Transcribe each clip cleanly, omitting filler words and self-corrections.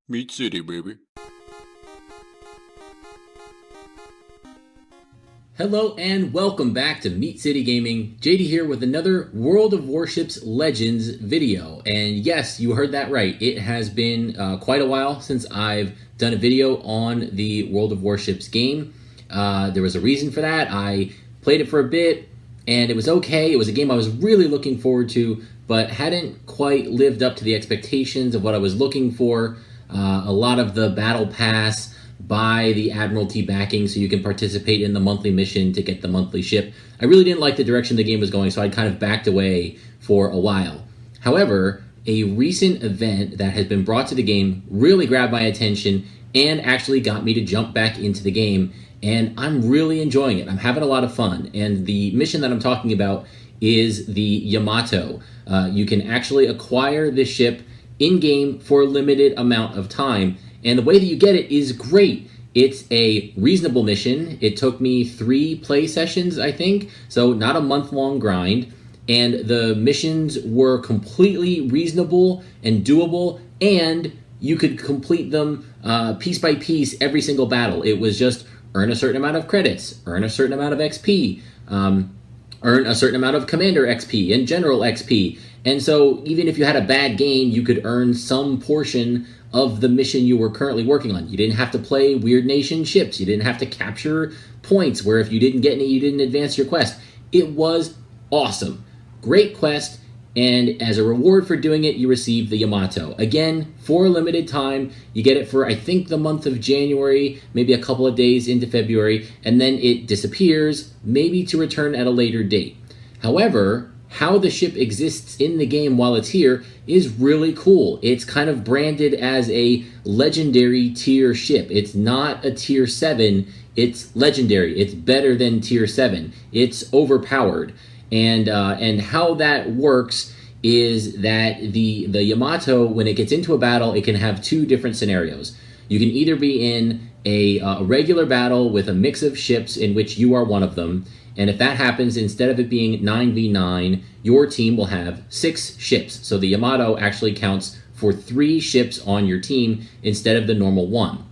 Meat City, baby. Hello and welcome back to Meat City Gaming. JD here with another World of Warships Legends video. And yes, you heard that right. It has been quite a while since I've done a video on the World of Warships game. There was a reason for that. I played it for a bit and it was okay. It was a game I was really looking forward to, but hadn't quite lived up to the expectations of what I was looking for. A lot of the battle pass, buy the Admiralty backing so you can participate in the monthly mission to get the monthly ship. I really didn't like the direction the game was going, so I kind of backed away for a while. However, a recent event that has been brought to the game really grabbed my attention and actually got me to jump back into the game, and I'm really enjoying it. I'm having a lot of fun, and the mission that I'm talking about is the Yamato. You can actually acquire this ship in-game for a limited amount of time, and the way that you get it is great. It's a reasonable mission. It took me 3 play sessions, I think, so not a month-long grind, and the missions were completely reasonable and doable, and you could complete them piece by piece every single battle. It was just earn a certain amount of credits, earn a certain amount of XP, earn a certain amount of Commander XP and General XP. And so even if you had a bad game, you could earn some portion of the mission you were currently working on. You didn't have to play Weird Nation ships. You didn't have to capture points where if you didn't get any, you didn't advance your quest. It was awesome. Great quest. And as a reward for doing it, you receive the Yamato. Again, for a limited time. You get it for, I think, the month of January, maybe a couple of days into February, and then it disappears, maybe to return at a later date. However, how the ship exists in the game while it's here is really cool. It's kind of branded as a legendary tier ship. It's not a tier 7, it's legendary. It's better than tier 7. It's overpowered. And how that works is that the Yamato, when it gets into a battle, it can have 2 different scenarios. You can either be in a regular battle with a mix of ships in which you are one of them, and if that happens, instead of it being 9v9, your team will have 6 ships. So the Yamato actually counts for 3 ships on your team instead of the normal 1.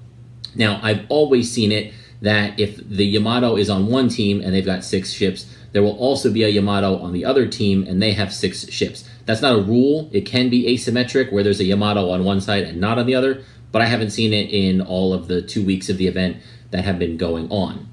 Now, I've always seen it that if the Yamato is on one team and they've got 6 ships, there will also be a Yamato on the other team and they have 6 ships. That's not a rule. It can be asymmetric where there's a Yamato on one side and not on the other, but I haven't seen it in all of the 2 weeks of the event that have been going on.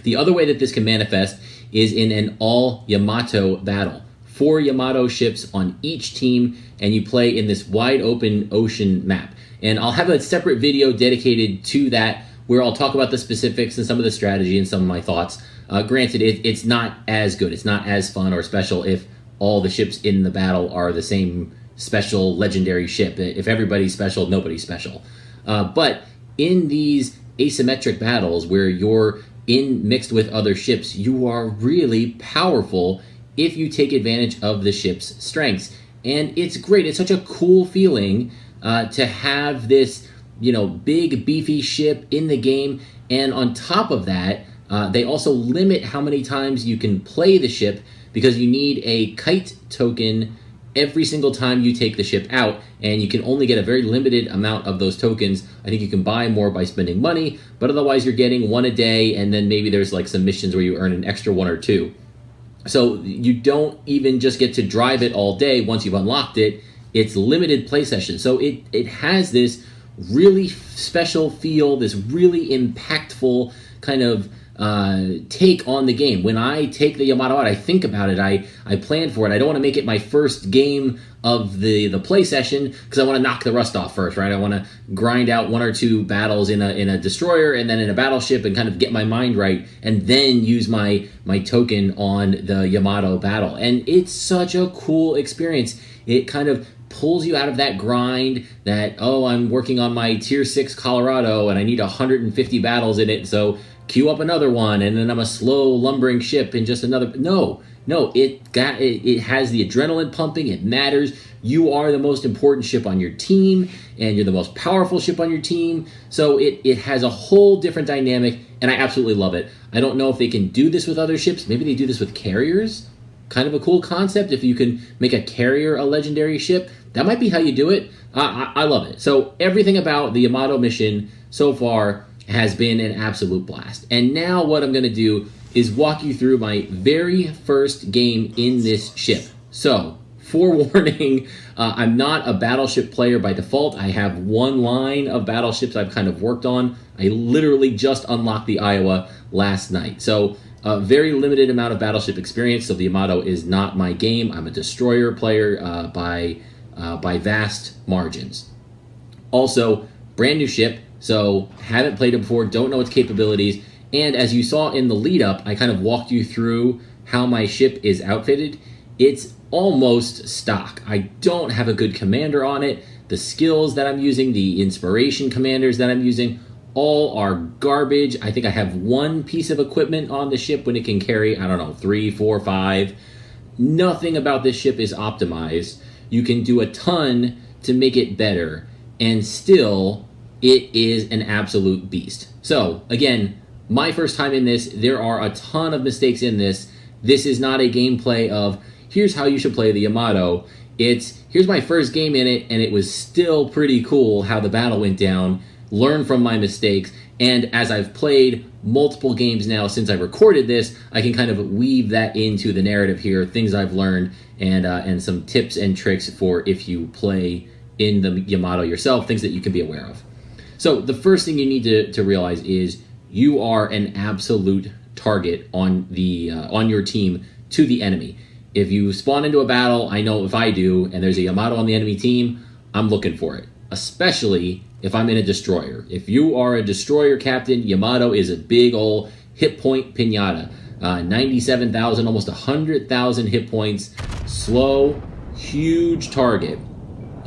The other way that this can manifest is in an all-Yamato battle. 4 Yamato ships on each team, and you play in this wide open ocean map. And I'll have a separate video dedicated to that where I'll talk about the specifics and some of the strategy and some of my thoughts. Granted, it's not as good. It's not as fun or special if all the ships in the battle are the same special legendary ship. If everybody's special, nobody's special. But in these asymmetric battles where you're mixed with other ships, you are really powerful if you take advantage of the ship's strengths. And it's great. It's such a cool feeling to have this, big beefy ship in the game. And on top of that, they also limit how many times you can play the ship because you need a kite token every single time you take the ship out, and you can only get a very limited amount of those tokens. I think you can buy more by spending money, but otherwise you're getting 1 a day, and then maybe there's like some missions where you earn an extra 1 or 2. So you don't even just get to drive it all day once you've unlocked it. It's limited play sessions. So it has this really special feel, this really impactful kind of take on the game. When I take the Yamato out, I think about it. I plan for it. I don't want to make it my first game of the play session because I want to knock the rust off first, right? I want to grind out 1 or 2 battles in a destroyer and then in a battleship and kind of get my mind right, and then use my token on the Yamato battle. And it's such a cool experience. It kind of pulls you out of that grind that, oh, I'm working on my tier 6 Colorado and I need 150 battles in it, so queue up another one, and then I'm a slow lumbering ship in just another. No, it has the adrenaline pumping. It matters. You are the most important ship on your team, and you're the most powerful ship on your team. So it has a whole different dynamic, and I absolutely love it. I don't know if they can do this with other ships. Maybe they do this with carriers. kind of a cool concept. If you can make a carrier a legendary ship, that might be how you do it. I love it. So everything about the Yamato mission so far has been an absolute blast. And now what I'm going to do is walk you through my very first game in this ship. So, forewarning, I'm not a battleship player by default. I have one line of battleships I've kind of worked on. I literally just unlocked the Iowa last night. So, a very limited amount of battleship experience. So the Yamato is not my game. I'm a destroyer player by vast margins. Also, brand new ship. So haven't played it before, don't know its capabilities. And as you saw in the lead up, I kind of walked you through how my ship is outfitted. It's almost stock. I don't have a good commander on it. The skills that I'm using, the inspiration commanders that I'm using, all are garbage. I think I have one piece of equipment on the ship when it can carry, I don't know, 3, 4, 5. Nothing about this ship is optimized. You can do a ton to make it better, and still, it is an absolute beast. So, again, my first time in this, there are a ton of mistakes in this. This is not a gameplay of, here's how you should play the Yamato. It's, here's my first game in it, and it was still pretty cool how the battle went down. Learn from my mistakes, and as I've played multiple games now since I recorded this, I can kind of weave that into the narrative here, things I've learned, and some tips and tricks for if you play in the Yamato yourself, things that you can be aware of. So the first thing you need to realize is you are an absolute target on your team to the enemy. If you spawn into a battle, I know if I do, and there's a Yamato on the enemy team, I'm looking for it, especially if I'm in a destroyer. If you are a destroyer captain, Yamato is a big old hit point pinata. 97,000, almost 100,000 hit points, slow, huge target.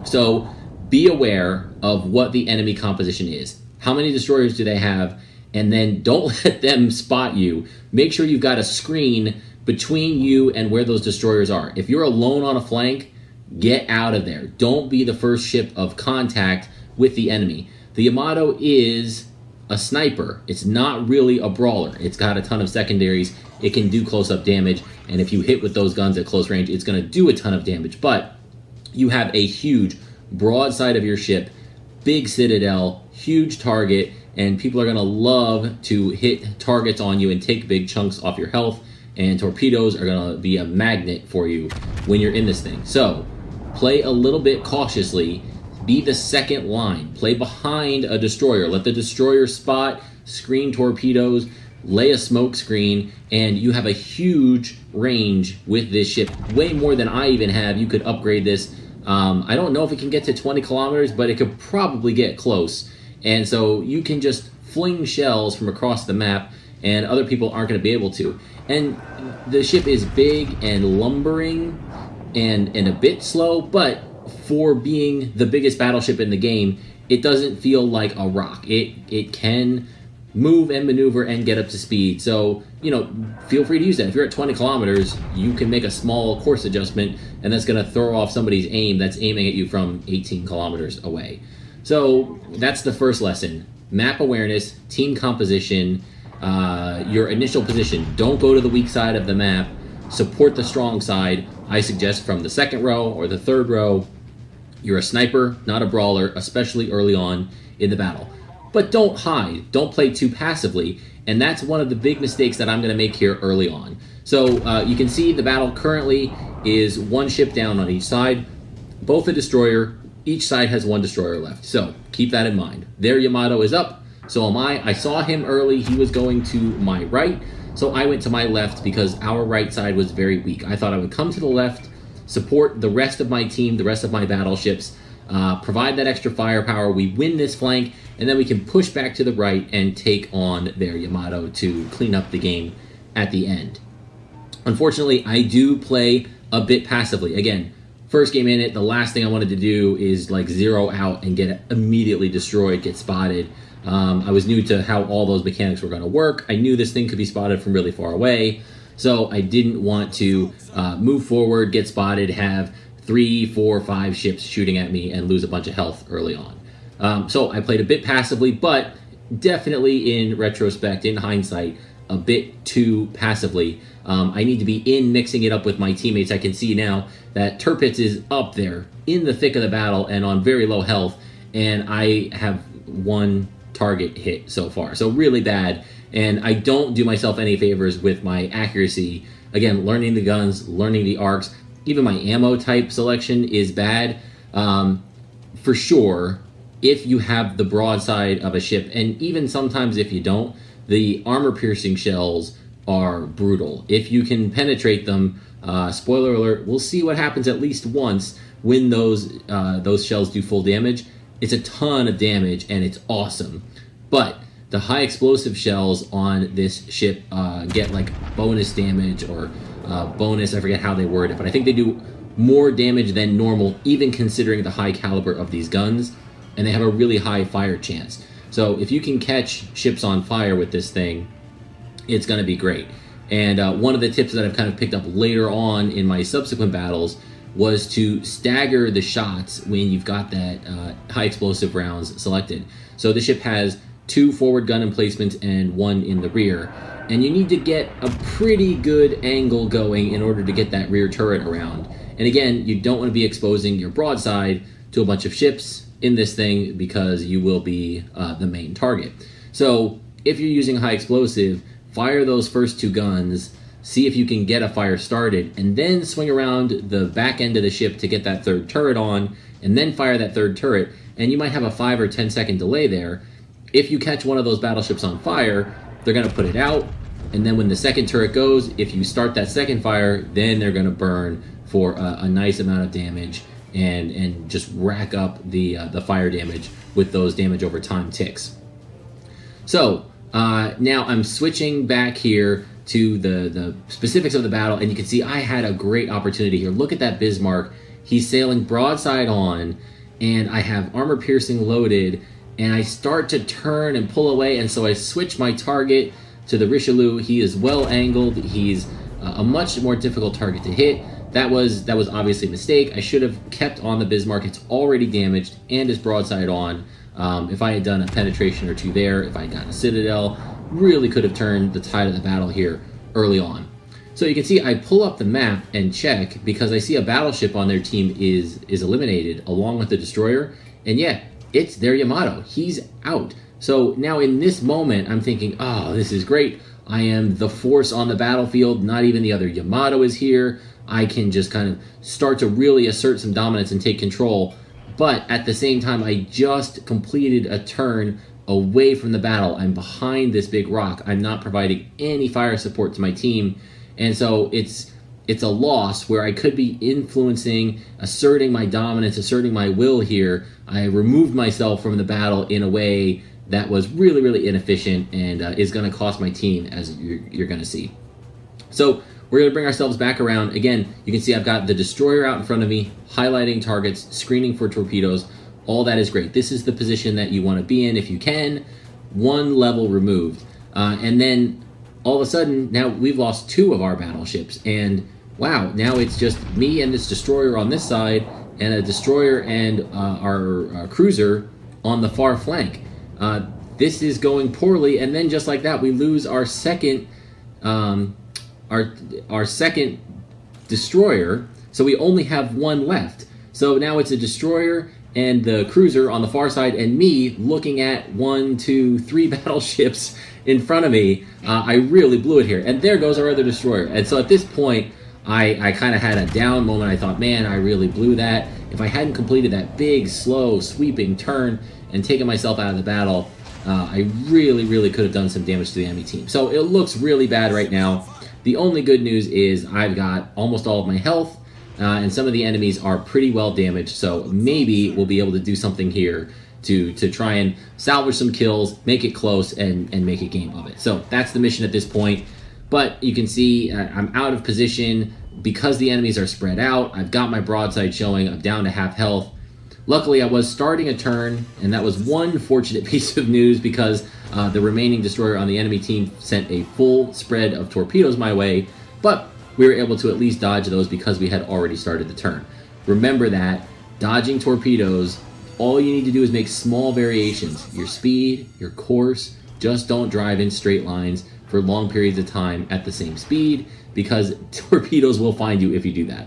So be aware of what the enemy composition is. How many destroyers do they have? And then don't let them spot you. Make sure you've got a screen between you and where those destroyers are. If you're alone on a flank, get out of there. Don't be the first ship of contact with the enemy. The Yamato is a sniper. It's not really a brawler. It's got a ton of secondaries. It can do close-up damage, and if you hit with those guns at close range, it's going to do a ton of damage. But you have a huge broadside of your ship, big citadel, huge target, and people are going to love to hit targets on you and take big chunks off your health, and torpedoes are going to be a magnet for you when you're in this thing. So play a little bit cautiously. Be the second line. Play behind a destroyer. Let the destroyer spot, screen torpedoes, lay a smoke screen, and you have a huge range with this ship. Way more than I even have. You could upgrade this. I don't know if it can get to 20 kilometers, but it could probably get close. And so you can just fling shells from across the map, and other people aren't going to be able to. And the ship is big and lumbering and a bit slow, but for being the biggest battleship in the game, it doesn't feel like a rock. It can move and maneuver and get up to speed. So, feel free to use that. If you're at 20 kilometers, you can make a small course adjustment, and that's going to throw off somebody's aim that's aiming at you from 18 kilometers away. So that's the first lesson. Map awareness, team composition, your initial position. Don't go to the weak side of the map. Support the strong side. I suggest from the second row or the third row. You're a sniper, not a brawler, especially early on in the battle. But don't hide. Don't play too passively. And that's one of the big mistakes that I'm going to make here early on. So you can see the battle currently is one ship down on each side. Both a destroyer. Each side has one destroyer left. So keep that in mind. Their Yamato is up. So am I. I saw him early. He was going to my right. So I went to my left because our right side was very weak. I thought I would come to the left, support the rest of my team, the rest of my battleships, provide that extra firepower. We win this flank, and then we can push back to the right and take on their Yamato to clean up the game at the end. Unfortunately, I do play a bit passively. Again, first game in it, the last thing I wanted to do is like zero out and get immediately destroyed, get spotted. I was new to how all those mechanics were going to work. I knew this thing could be spotted from really far away, so I didn't want to move forward, get spotted, have 3, 4, 5 ships shooting at me and lose a bunch of health early on. So I played a bit passively, but definitely in retrospect, in hindsight, a bit too passively. I need to be in mixing it up with my teammates. I can see now that Tirpitz is up there in the thick of the battle and on very low health, and I have one target hit so far. So really bad, and I don't do myself any favors with my accuracy. Again, learning the guns, learning the arcs, even my ammo type selection is bad. For sure, if you have the broadside of a ship, and even sometimes if you don't, the armor-piercing shells are brutal. If you can penetrate them, spoiler alert, we'll see what happens at least once when those shells do full damage. It's a ton of damage, and it's awesome. But the high explosive shells on this ship get like bonus damage or bonus, I forget how they word it, but I think they do more damage than normal, even considering the high caliber of these guns, and they have a really high fire chance. So if you can catch ships on fire with this thing, it's going to be great. And one of the tips that I've kind of picked up later on in my subsequent battles was to stagger the shots when you've got that high explosive rounds selected. So the ship has 2 forward gun emplacements and 1 in the rear, and you need to get a pretty good angle going in order to get that rear turret around. And again, you don't want to be exposing your broadside to a bunch of ships in this thing because you will be the main target. So if you're using high explosive, fire those first 2 guns, see if you can get a fire started, and then swing around the back end of the ship to get that 3rd turret on, and then fire that 3rd turret, and you might have a 5 or 10 second delay there. If you catch one of those battleships on fire, they're going to put it out, and then when the 2nd turret goes, if you start that 2nd fire, then they're going to burn for a nice amount of damage and just rack up the fire damage with those damage over time ticks. So now I'm switching back here to the specifics of the battle, and you can see I had a great opportunity here. Look at that Bismarck. He's sailing broadside on, and I have armor piercing loaded, and I start to turn and pull away, and so I switch my target to the Richelieu. He is well angled. He's a much more difficult target to hit. That was obviously a mistake. I should have kept on the Bismarck. It's already damaged and is broadside on. If I had done a penetration or 2 there, if I had gotten a Citadel, really could have turned the tide of the battle here early on. So you can see I pull up the map and check because I see a battleship on their team is eliminated along with the destroyer, and yeah, it's their Yamato. He's out. So now in this moment, I'm thinking, oh, this is great. I am the force on the battlefield. Not even the other Yamato is here. I can just kind of start to really assert some dominance and take control. But at the same time, I just completed a turn away from the battle. I'm behind this big rock. I'm not providing any fire support to my team. And so it's a loss where I could be influencing, asserting my dominance, asserting my will here. I removed myself from the battle in a way that was really, really inefficient and is going to cost my team, as you're going to see. So we're going to bring ourselves back around. Again, you can see I've got the destroyer out in front of me, highlighting targets, screening for torpedoes. All that is great. This is the position that you want to be in if you can. 1 level removed. And then all of a sudden, now we've lost 2 of our battleships. And wow, now it's just me and this destroyer on this side, and a destroyer and our cruiser on the far flank. This is going poorly, and then just like that, we lose our second our second destroyer, so we only have 1 left. So now it's a destroyer and the cruiser on the far side, and me looking at 1, 2, 3 battleships in front of me. I really blew it here, and there goes our other destroyer. And so at this point, I kind of had a down moment. I thought, man, I really blew that. If I hadn't completed that big, slow, sweeping turn and taken myself out of the battle, I really, really could have done some damage to the enemy team. So it looks really bad right now. The only good news is I've got almost all of my health, and some of the enemies are pretty well damaged, so maybe we'll be able to do something here to try and salvage some kills, make it close, and make a game of it. So that's the mission at this point. But you can see I'm out of position because the enemies are spread out. I've got my broadside showing. I'm down to half health. Luckily, I was starting a turn, and that was one fortunate piece of news because the remaining destroyer on the enemy team sent a full spread of torpedoes my way, but we were able to at least dodge those because we had already started the turn. Remember that dodging torpedoes, all you need to do is make small variations. Your speed, your course, just don't drive in straight lines for long periods of time at the same speed, because torpedoes will find you if you do that.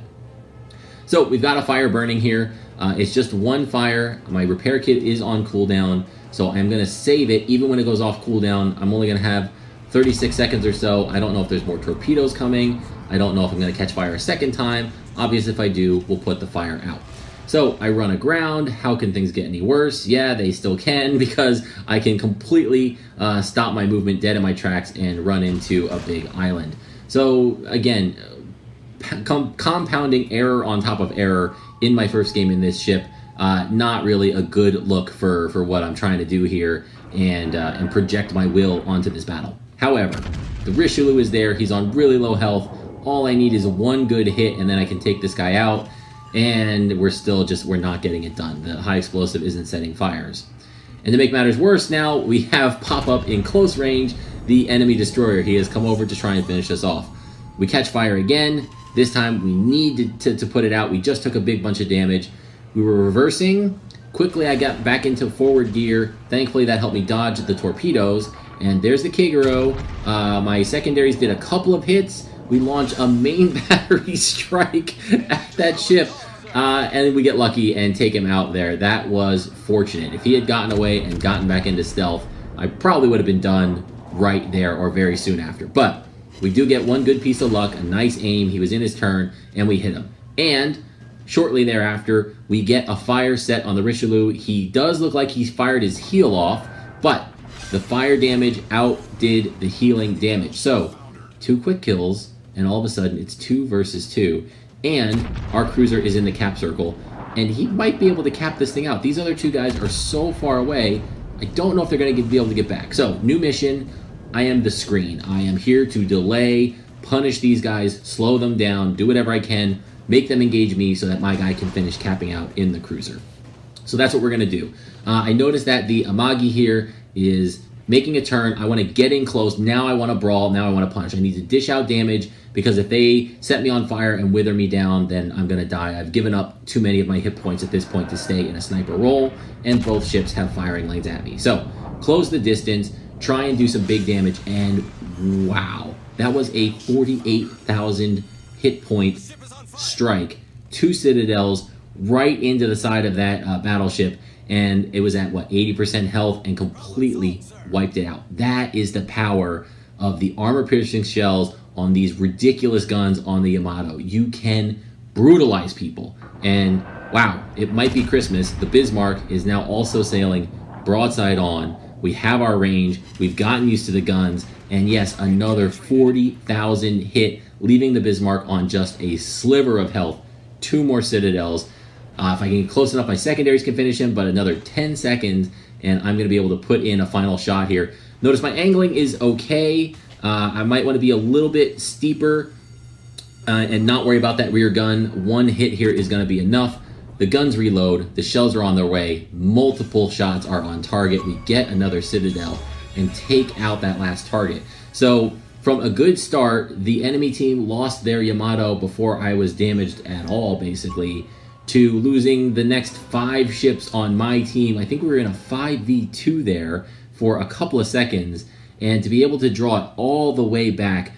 So we've got a fire burning here. It's just one fire. My repair kit is on cooldown, so I'm going to save it. Even when it goes off cooldown, I'm only going to have 36 seconds or so. I don't know if there's more torpedoes coming. I don't know if I'm going to catch fire a second time. Obviously, if I do, we'll put the fire out. So I run aground. How can things get any worse? Yeah, they still can, because I can completely stop my movement dead in my tracks and run into a big island. So again, compounding error on top of error in my first game in this ship. Not really a good look for what I'm trying to do here and project my will onto this battle. However, the Richelieu is there. He's on really low health. All I need is one good hit, and then I can take this guy out. And we're not getting it done. The high explosive isn't setting fires. And to make matters worse, now we have pop up in close range the enemy destroyer. He has come over to try and finish us off. We catch fire again. This time we need to put it out. We just took a big bunch of damage. We were reversing. Quickly I got back into forward gear. Thankfully that helped me dodge the torpedoes. And there's the Kigoro. My secondaries did a couple of hits. We launch a main battery strike at that ship, and we get lucky and take him out there. That was fortunate. If he had gotten away and gotten back into stealth, I probably would have been done right there or very soon after. But we do get one good piece of luck, a nice aim. He was in his turn, and we hit him. And shortly thereafter, we get a fire set on the Richelieu. He does look like he's fired his heel off, but the fire damage outdid the healing damage. So 2 quick kills, and all of a sudden it's 2 versus 2, and our cruiser is in the cap circle, and he might be able to cap this thing out. These other 2 guys are so far away, I don't know if they're going to be able to get back. So, new mission, I am the screen. I am here to delay, punish these guys, slow them down, do whatever I can, make them engage me so that my guy can finish capping out in the cruiser. So that's what we're going to do. I noticed that the Amagi here is making a turn. I want to get in close. Now I want to brawl. Now I want to punch. I need to dish out damage, because if they set me on fire and wither me down, then I'm going to die. I've given up too many of my hit points at this point to stay in a sniper role, and both ships have firing lanes at me. So close the distance, try and do some big damage, and wow, that was a 48,000 hit point strike. 2 citadels right into the side of that battleship, and it was at, 80% health, and completely wiped it out. That is the power of the armor-piercing shells on these ridiculous guns on the Yamato. You can brutalize people. And wow, it might be Christmas. The Bismarck is now also sailing broadside on. We have our range. We've gotten used to the guns. And yes, another 40,000 hit, leaving the Bismarck on just a sliver of health. 2 more citadels. If I can get close enough, my secondaries can finish him, but another 10 seconds, and I'm going to be able to put in a final shot here. Notice my angling is okay. I might want to be a little bit steeper and not worry about that rear gun. 1 hit here is going to be enough. The guns reload. The shells are on their way. Multiple shots are on target. We get another citadel and take out that last target. So from a good start, the enemy team lost their Yamato before I was damaged at all, basically, to losing the next 5 ships on my team. I think we were in a 5v2 there for a couple of seconds, and to be able to draw it all the way back,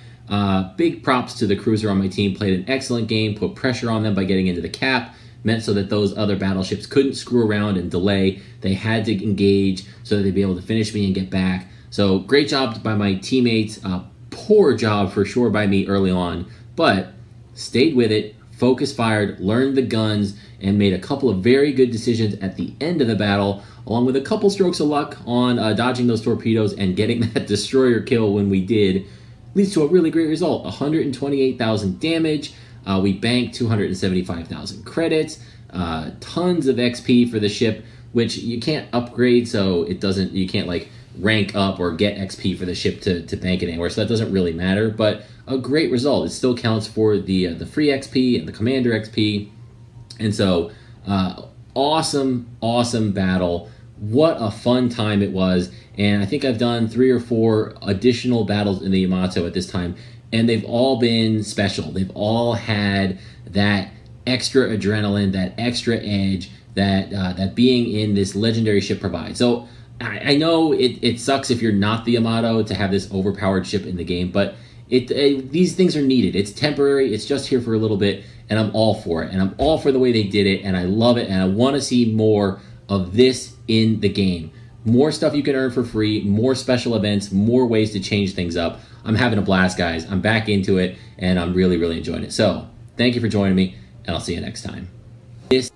big props to the cruiser on my team. Played an excellent game, put pressure on them by getting into the cap, meant so that those other battleships couldn't screw around and delay. They had to engage so that they'd be able to finish me and get back. So great job by my teammates, poor job for sure by me early on, but stayed with it, focus fired, learned the guns, and made a couple of very good decisions at the end of the battle, along with a couple strokes of luck on dodging those torpedoes and getting that destroyer kill when we did. Leads to a really great result, 128,000 damage. We banked 275,000 credits, tons of XP for the ship, which you can't upgrade, so you can't like rank up or get XP for the ship to bank it anywhere, so that doesn't really matter, but a great result. It still counts for the free XP and the commander XP, and so awesome battle. What a fun time it was, and I think I've done 3 or 4 additional battles in the Yamato at this time, and they've all been special. They've all had that extra adrenaline, that extra edge, that being in this legendary ship provides. So I know it sucks if you're not the Yamato to have this overpowered ship in the game, but these things are needed. It's temporary. It's just here for a little bit, and I'm all for it. And I'm all for the way they did it, and I love it, and I want to see more of this in the game. More stuff you can earn for free, more special events, more ways to change things up. I'm having a blast, guys. I'm back into it, and I'm really, really enjoying it. So thank you for joining me, and I'll see you next time. This